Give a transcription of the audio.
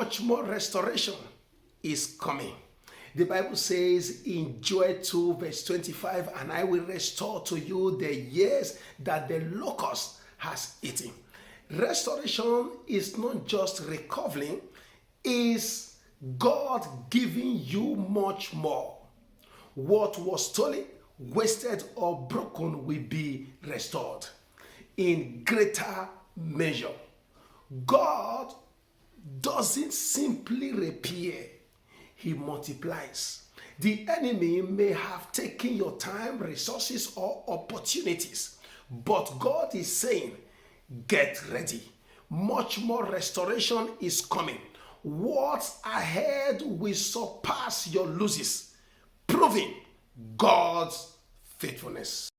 much more restoration is coming. The Bible says in Joel 2 verse 25, and I will restore to you the years that the locust has eaten. Restoration is not just recovering, is God giving you much more. What was stolen, wasted, or broken will be restored in greater measure. God doesn't simply repair, He multiplies. The enemy may have taken your time, resources, or opportunities, but God is saying, get ready. Much more restoration is coming. What's ahead will surpass your losses, proving God's faithfulness.